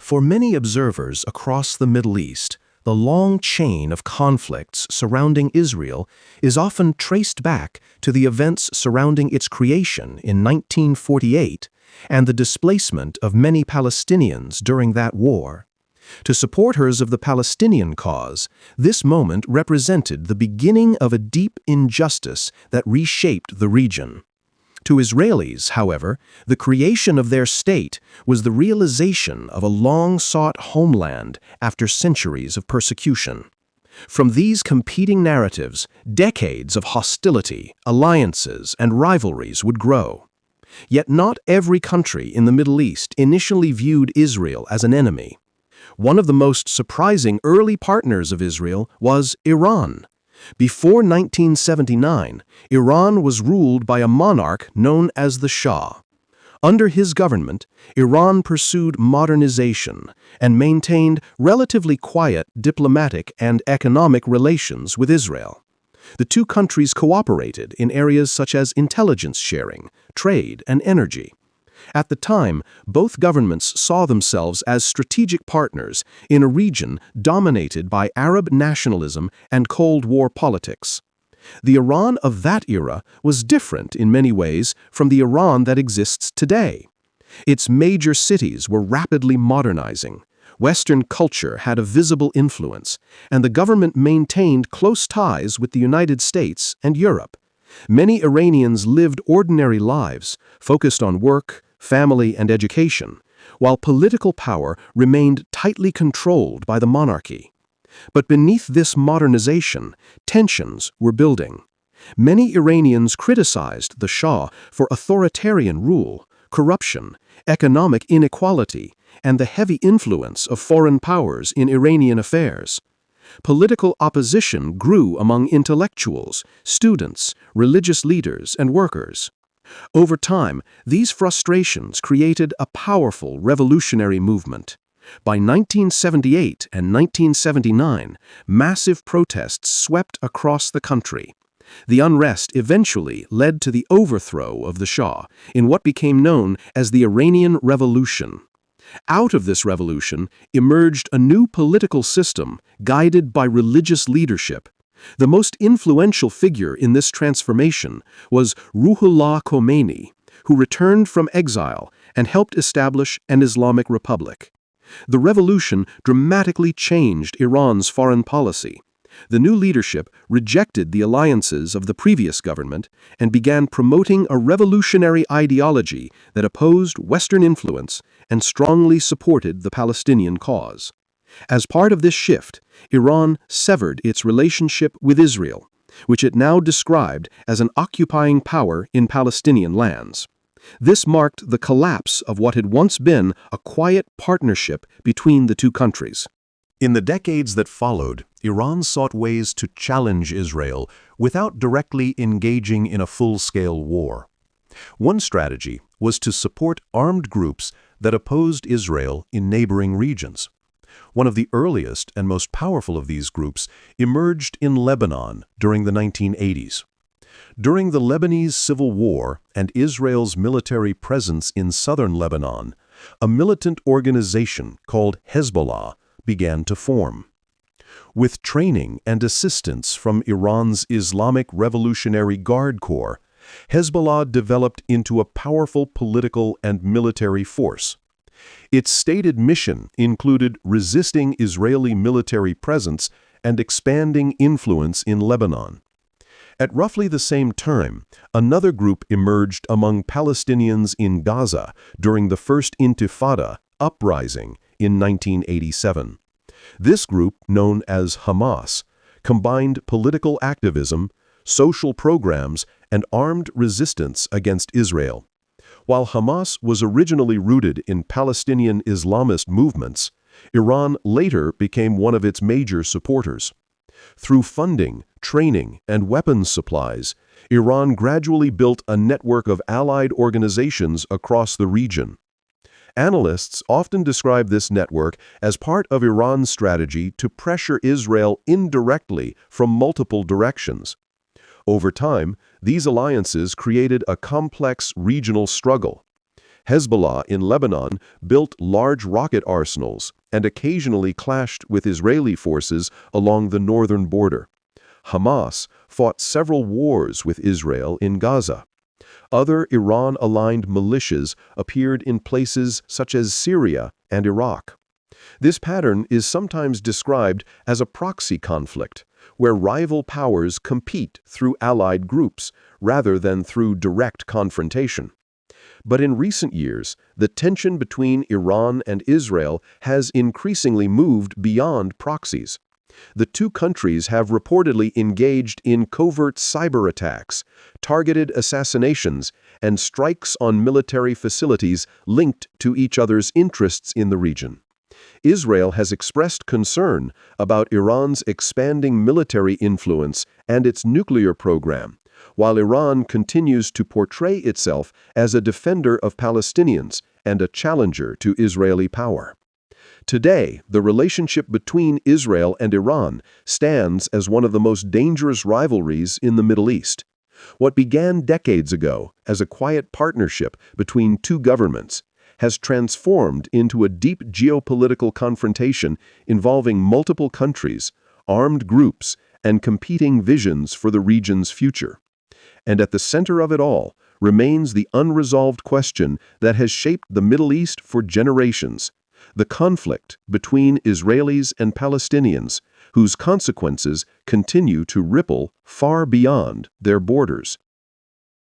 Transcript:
For many observers across the Middle East, the long chain of conflicts surrounding Israel is often traced back to the events surrounding its creation in 1948 and the displacement of many Palestinians during that war. To supporters of the Palestinian cause, this moment represented the beginning of a deep injustice that reshaped the region. To Israelis, however, the creation of their state was the realization of a long-sought homeland after centuries of persecution. From these competing narratives, decades of hostility, alliances, and rivalries would grow. Yet not every country in the Middle East initially viewed Israel as an enemy. One of the most surprising early partners of Israel was Iran. Before 1979, Iran was ruled by a monarch known as the Shah. Under his government, Iran pursued modernization and maintained relatively quiet diplomatic and economic relations with Israel. The two countries cooperated in areas such as intelligence sharing, trade, and energy. At the time, both governments saw themselves as strategic partners in a region dominated by Arab nationalism and Cold War politics. The Iran of that era was different in many ways from the Iran that exists today. Its major cities were rapidly modernizing. Western culture had a visible influence, and the government maintained close ties with the United States and Europe. Many Iranians lived ordinary lives, focused on work, family, and education, while political power remained tightly controlled by the monarchy. But beneath this modernization, tensions were building. Many Iranians criticized the Shah for authoritarian rule, corruption, economic inequality, and the heavy influence of foreign powers in Iranian affairs. Political opposition grew among intellectuals, students, religious leaders, and workers. Over time, these frustrations created a powerful revolutionary movement. By 1978 and 1979, massive protests swept across the country. The unrest eventually led to the overthrow of the Shah in what became known as the Iranian Revolution. Out of this revolution emerged a new political system guided by religious leadership. The most influential figure in this transformation was Ruhollah Khomeini, who returned from exile and helped establish an Islamic Republic. The revolution dramatically changed Iran's foreign policy. The new leadership rejected the alliances of the previous government and began promoting a revolutionary ideology that opposed Western influence and strongly supported the Palestinian cause. As part of this shift, Iran severed its relationship with Israel, which it now described as an occupying power in Palestinian lands. This marked the collapse of what had once been a quiet partnership between the two countries. In the decades that followed, Iran sought ways to challenge Israel without directly engaging in a full-scale war. One strategy was to support armed groups that opposed Israel in neighboring regions. One of the earliest and most powerful of these groups emerged in Lebanon during the 1980s. During the Lebanese Civil War and Israel's military presence in southern Lebanon, a militant organization called Hezbollah began to form. With training and assistance from Iran's Islamic Revolutionary Guard Corps, Hezbollah developed into a powerful political and military force. Its stated mission included resisting Israeli military presence and expanding influence in Lebanon. At roughly the same time, another group emerged among Palestinians in Gaza during the First Intifada uprising in 1987. This group, known as Hamas, combined political activism, social programs, and armed resistance against Israel. While Hamas was originally rooted in Palestinian Islamist movements, Iran later became one of its major supporters. Through funding, training, and weapons supplies, Iran gradually built a network of allied organizations across the region. Analysts often describe this network as part of Iran's strategy to pressure Israel indirectly from multiple directions. Over time, these alliances created a complex regional struggle. Hezbollah in Lebanon built large rocket arsenals and occasionally clashed with Israeli forces along the northern border. Hamas fought several wars with Israel in Gaza. Other Iran-aligned militias appeared in places such as Syria and Iraq. This pattern is sometimes described as a proxy conflict, where rival powers compete through allied groups rather than through direct confrontation. But in recent years, the tension between Iran and Israel has increasingly moved beyond proxies. The two countries have reportedly engaged in covert cyber attacks, targeted assassinations, and strikes on military facilities linked to each other's interests in the region. Israel has expressed concern about Iran's expanding military influence and its nuclear program, while Iran continues to portray itself as a defender of Palestinians and a challenger to Israeli power. Today, the relationship between Israel and Iran stands as one of the most dangerous rivalries in the Middle East. What began decades ago as a quiet partnership between two governments has transformed into a deep geopolitical confrontation involving multiple countries, armed groups, and competing visions for the region's future. And at the center of it all remains the unresolved question that has shaped the Middle East for generations: the conflict between Israelis and Palestinians, whose consequences continue to ripple far beyond their borders.